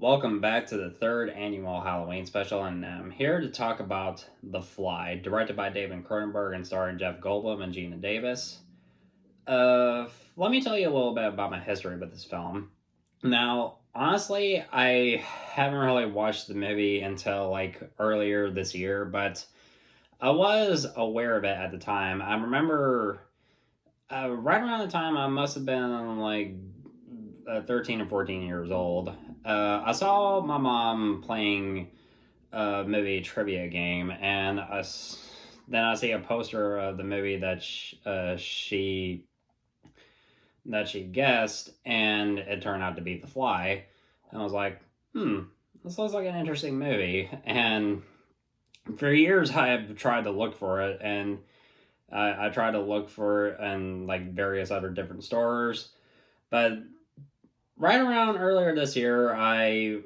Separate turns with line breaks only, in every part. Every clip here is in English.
Welcome back to the third annual Halloween special, and I'm here to talk about The Fly, directed by David Cronenberg and starring Jeff Goldblum and Geena Davis. Let me tell you a little bit about my history with this film. Now, honestly, I haven't really watched the movie until earlier this year, but I was aware of it at the time. I remember right around the time I must have been 13 or 14 years old. I saw my mom playing a movie trivia game, and then I see a poster of the movie that she guessed, and it turned out to be The Fly. And I was like, this looks like an interesting movie. And for years, I have tried to look for it, and I tried to look for it in various other different stores, but right around earlier this year, right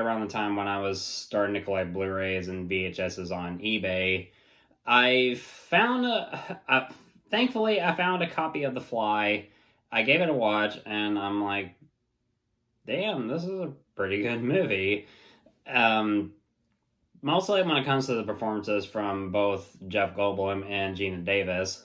around the time when I was starting to collect Blu-rays and VHSs on eBay, thankfully, I found a copy of The Fly. I gave it a watch, and I'm like, damn, this is a pretty good movie. Mostly when it comes to the performances from both Jeff Goldblum and Geena Davis,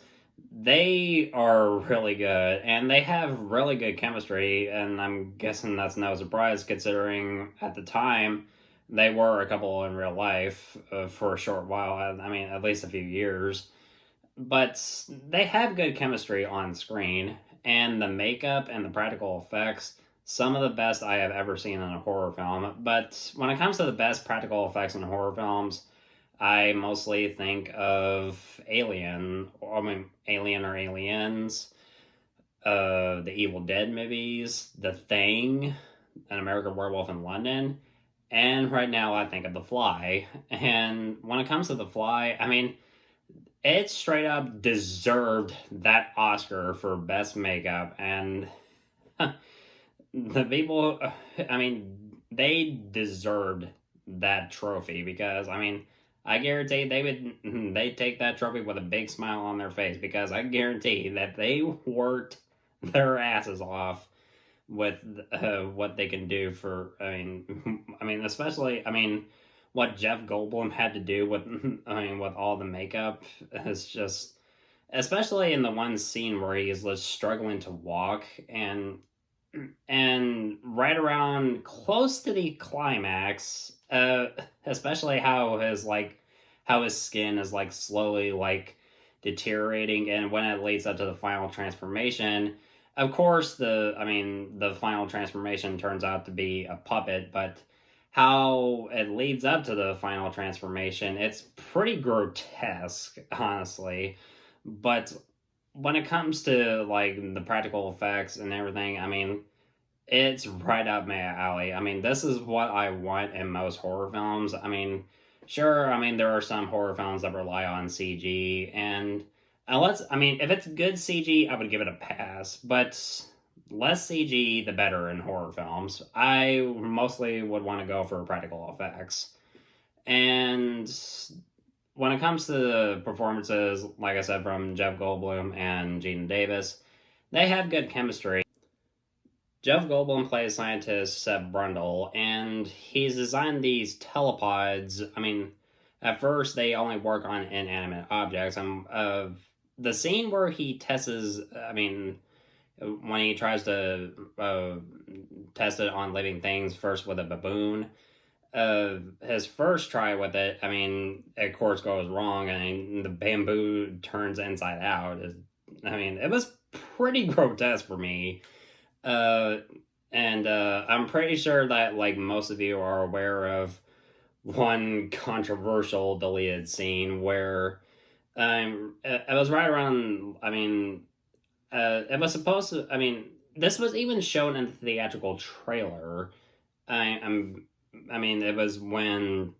they are really good, and they have really good chemistry, and I'm guessing that's no surprise considering at the time they were a couple in real life for a short while. I mean, at least a few years. But they have good chemistry on screen, and the makeup and the practical effects, some of the best I have ever seen in a horror film. But when it comes to the best practical effects in horror films, I mostly think of Alien or Aliens, the Evil Dead movies, The Thing, An American Werewolf in London, and right now I think of The Fly. And when it comes to The Fly, I mean, it straight up deserved that Oscar for best makeup, and the people, I mean, they deserved that trophy because, I mean, I guarantee they'd take that trophy with a big smile on their face because I guarantee that they worked their asses off with what they can do for. Especially what Jeff Goldblum had to do with all the makeup is just, especially in the one scene where he is just struggling to walk, and right around close to the climax, especially how his skin is slowly deteriorating, and when it leads up to the final transformation, of course the final transformation turns out to be a puppet, but how it leads up to the final transformation, it's pretty grotesque, honestly. But when it comes to the practical effects and everything, I mean, it's right up my alley. I mean, this is what I want in most horror films. I mean, sure, there are some horror films that rely on CG, and if it's good CG, I would give it a pass, but less CG, the better in horror films. I mostly would want to go for practical effects. And when it comes to the performances, like I said, from Jeff Goldblum and Geena Davis, they have good chemistry. Jeff Goldblum plays scientist Seb Brundle, and he's designed these telepods. I mean, at first they only work on inanimate objects. The scene where he tests, when he tries to test it on living things, first with a baboon, his first try with it, of course goes wrong, and the bamboo turns inside out. It was pretty grotesque for me. I'm pretty sure that most of you are aware of one controversial deleted scene where it was right around, it was supposed to, this was even shown in the theatrical trailer. It was when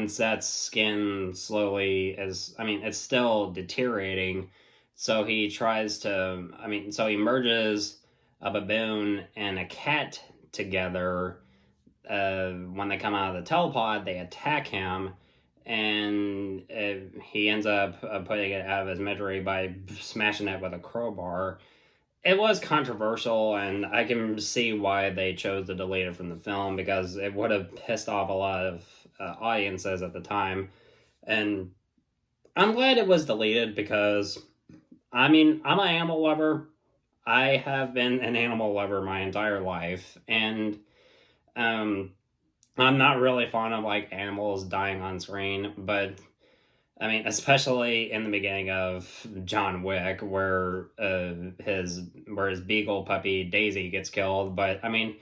Seth's skin slowly it's still deteriorating, so he tries to, so he merges a baboon and a cat together. When they come out of the telepod, they attack him, and he ends up putting it out of his misery by smashing it with a crowbar. it was controversial, and I can see why they chose to delete it from the film, because it would have pissed off a lot of audiences at the time. And I'm glad it was deleted because, I mean, I'm an animal lover. I have been an animal lover my entire life, and um, I'm not really fond of like animals dying on screen, but I mean, especially in the beginning of John Wick, where his beagle puppy Daisy gets killed. But I mean,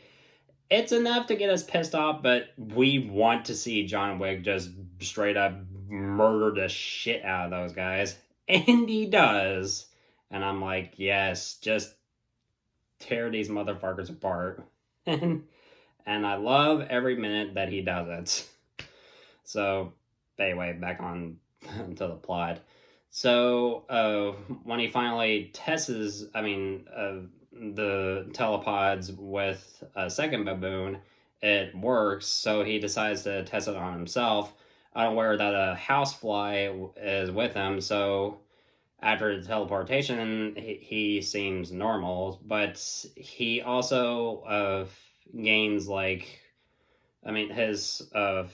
it's enough to get us pissed off. But we want to see John Wick just straight up murder the shit out of those guys, and he does. And I'm like, yes, just tear these motherfuckers apart. and I love every minute that he does it. So anyway, back on to the plot. So when he finally tests the telepods with a second baboon, it works. So he decides to test it on himself, unaware that a housefly is with him. So after the teleportation, he seems normal, but he also gains his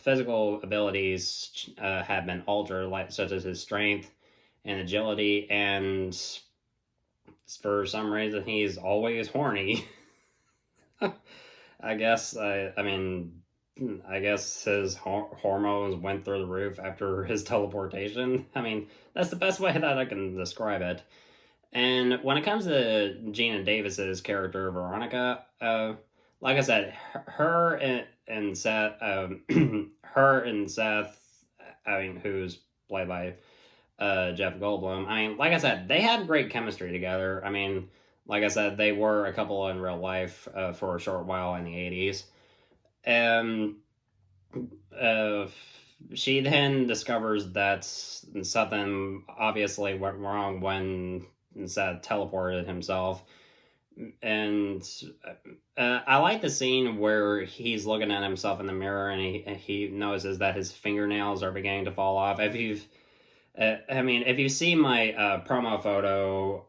physical abilities have been altered, like such as his strength and agility, and for some reason he's always horny. I guess I guess his hormones went through the roof after his teleportation. I mean, that's the best way that I can describe it. And when it comes to Geena Davis's character Veronica, like I said, her and Seth, who's played by Jeff Goldblum. I mean, like I said, they have great chemistry together. I mean, like I said, they were a couple in real life for a short while in the 80s. And she then discovers that something obviously went wrong when Seth teleported himself. And I like the scene where he's looking at himself in the mirror and he notices that his fingernails are beginning to fall off. If you see my promo photo,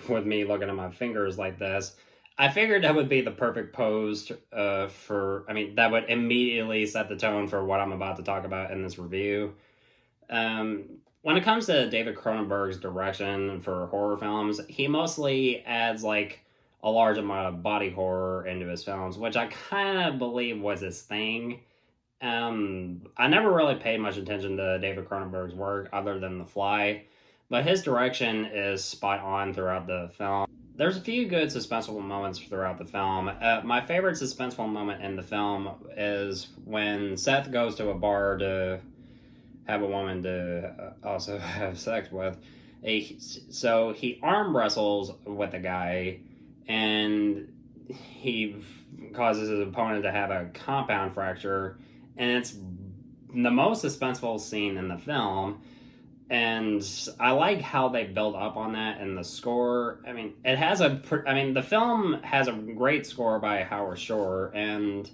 with me looking at my fingers like this, I figured that would be the perfect pose that would immediately set the tone for what I'm about to talk about in this review. When it comes to David Cronenberg's direction for horror films, he mostly adds like a large amount of body horror into his films, which I kind of believe was his thing. I never really paid much attention to David Cronenberg's work other than The Fly, but his direction is spot on throughout the film. There's a few good suspenseful moments throughout the film. My favorite suspenseful moment in the film is when Seth goes to a bar to have a woman to also have sex with. So he arm wrestles with a guy, and he causes his opponent to have a compound fracture, and it's the most suspenseful scene in the film. And I like how they build up on that, and the score. I mean, the film has a great score by Howard Shore, and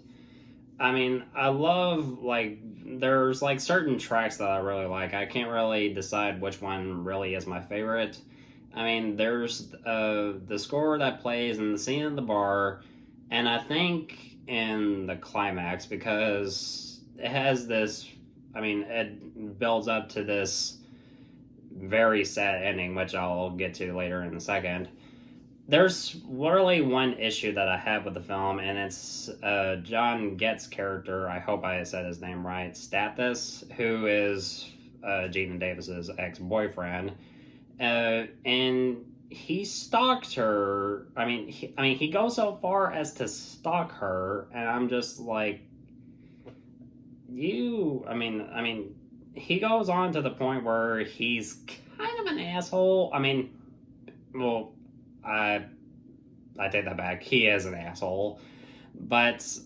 I love there's certain tracks that I really like. I can't really decide which one really is my favorite. There's the score that plays in the scene in the bar, and I think in the climax, because it has this. It builds up to this very sad ending, which I'll get to later in a second. There's literally one issue that I have with the film, and it's John Getz' character, I hope I said his name right, Stathis, who is Geena Davis's ex-boyfriend, and he stalked her. He goes so far as to stalk her, and I'm just like, he goes on to the point where he's kind of an asshole. I take that back. He is an asshole. But,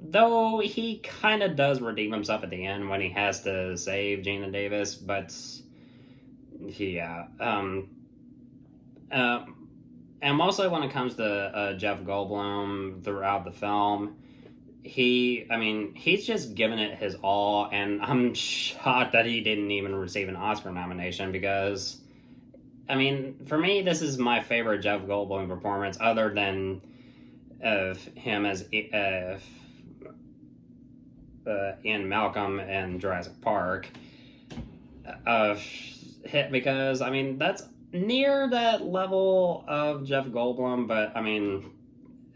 though he kind of does redeem himself at the end when he has to save Geena Davis, but, yeah. And mostly when it comes to Jeff Goldblum throughout the film, he's just given it his all, and I'm shocked that he didn't even receive an Oscar nomination, because I mean, for me, this is my favorite Jeff Goldblum performance, other than him as Ian Malcolm in Jurassic Park. Because, I mean, that's near that level of Jeff Goldblum, but, I mean,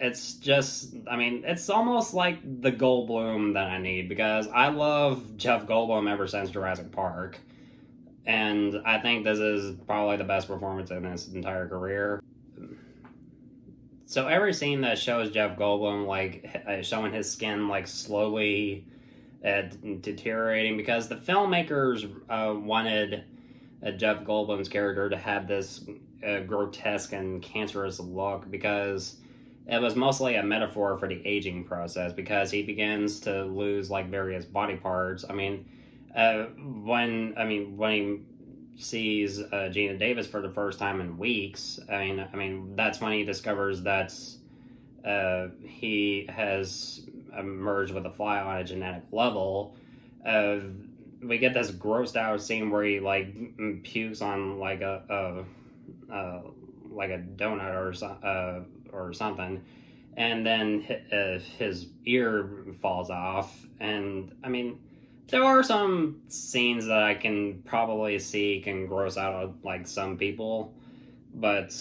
it's just, I mean, it's almost like the Goldblum that I need, because I love Jeff Goldblum ever since Jurassic Park, and I think this is probably the best performance in his entire career. So every scene that shows Jeff Goldblum, like, showing his skin, like, slowly deteriorating, because the filmmakers wanted Jeff Goldblum's character to have this grotesque and cancerous look, because it was mostly a metaphor for the aging process, because he begins to lose like various body parts. I mean, when he sees Geena Davis for the first time in weeks, I mean that's when he discovers that he has merged with a fly on a genetic level. We get this grossed out scene where he like pukes on like a donut or something, and then his ear falls off. And I mean, there are some scenes that I can probably see can gross out like some people, but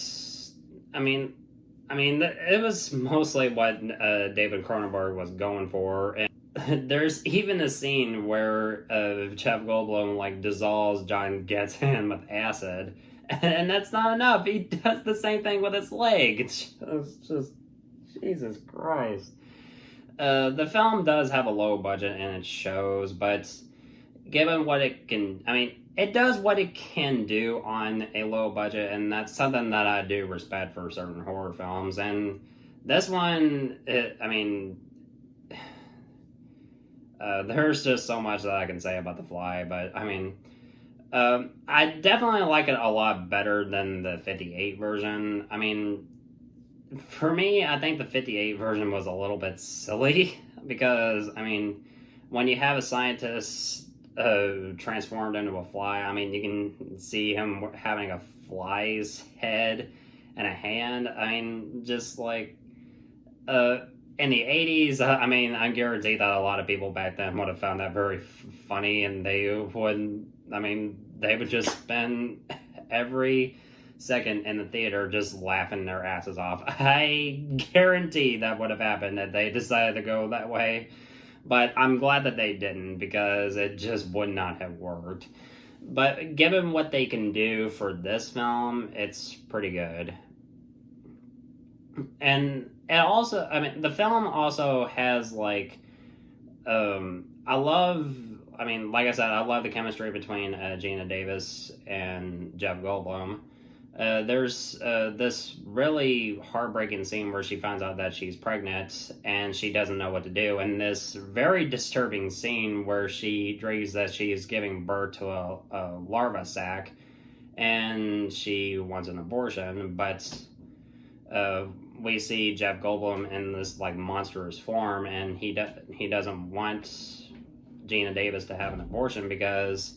I mean, it was mostly what David Cronenberg was going for. And there's even a scene where Jeff Goldblum like dissolves John Getz in with acid, and that's not enough. He does the same thing with his leg. It's just Jesus Christ. The film does have a low budget and it shows, but given what it can, I mean, it does what it can do on a low budget, and that's something that I do respect for certain horror films. And this one, there's just so much that I can say about The Fly, but I mean, I definitely like it a lot better than the 58 version. I mean, for me, I think the 58 version was a little bit silly, because, I mean, when you have a scientist transformed into a fly, I mean, you can see him having a fly's head and a hand. I mean, just like, in the 80s, I mean, I guarantee that a lot of people back then would have found that very funny, and they would just spend every second in the theater just laughing their asses off. I guarantee that would have happened if they decided to go that way, but I'm glad that they didn't, because it just would not have worked. But given what they can do for this film, it's pretty good. And it also, I mean, the film also has like, like I said, I love the chemistry between Geena Davis and Jeff Goldblum. There's this really heartbreaking scene where she finds out that she's pregnant and she doesn't know what to do, and this very disturbing scene where she dreams that she is giving birth to a larva sac and she wants an abortion, but we see Jeff Goldblum in this like monstrous form, and he doesn't want Geena Davis to have an abortion, because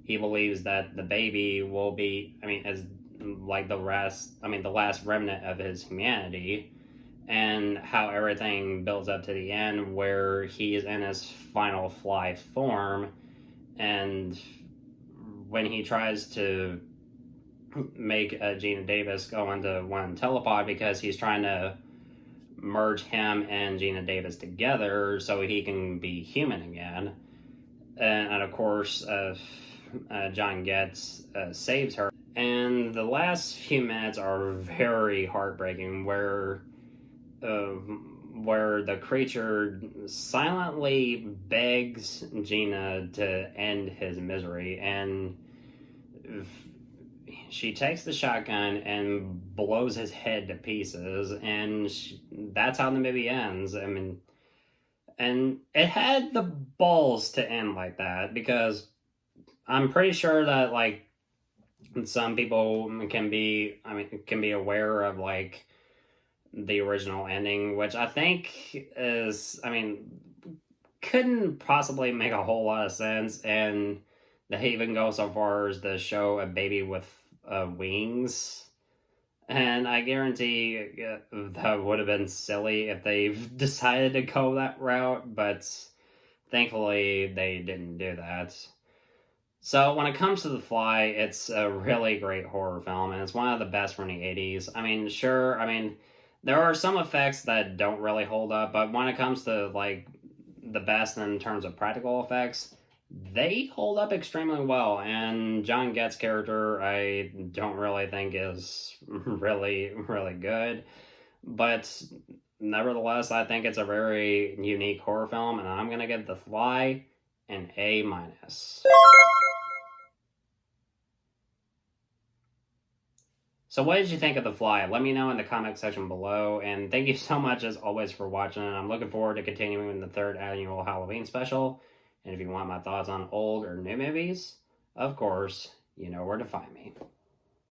he believes that the baby will be, as like the last remnant of his humanity, and how everything builds up to the end where he is in his final fly form, and when he tries to make Geena Davis go into one telepod, because he's trying to merge him and Geena Davis together so he can be human again, and of course John Getz saves her. And the last few minutes are very heartbreaking, where the creature silently begs Geena to end his misery, and she takes the shotgun and blows his head to pieces, and that's how the movie ends. I mean, and it had the balls to end like that, because I'm pretty sure that like some people can be aware of like the original ending, which I think is, couldn't possibly make a whole lot of sense, and they even go so far as to show a baby with wings. And I guarantee that would have been silly if they decided to go that route, but thankfully they didn't do that. So when it comes to The Fly, it's a really great horror film, and it's one of the best from the 80s. I mean, sure, there are some effects that don't really hold up, but when it comes to, like, the best in terms of practical effects, they hold up extremely well. And John Getz' character, I don't really think is really, really good. But nevertheless, I think it's a very unique horror film, and I'm going to give The Fly an A-. So what did you think of The Fly? Let me know in the comment section below, and thank you so much as always for watching. I'm looking forward to continuing the 3rd annual Halloween special, and if you want my thoughts on old or new movies, of course, you know where to find me.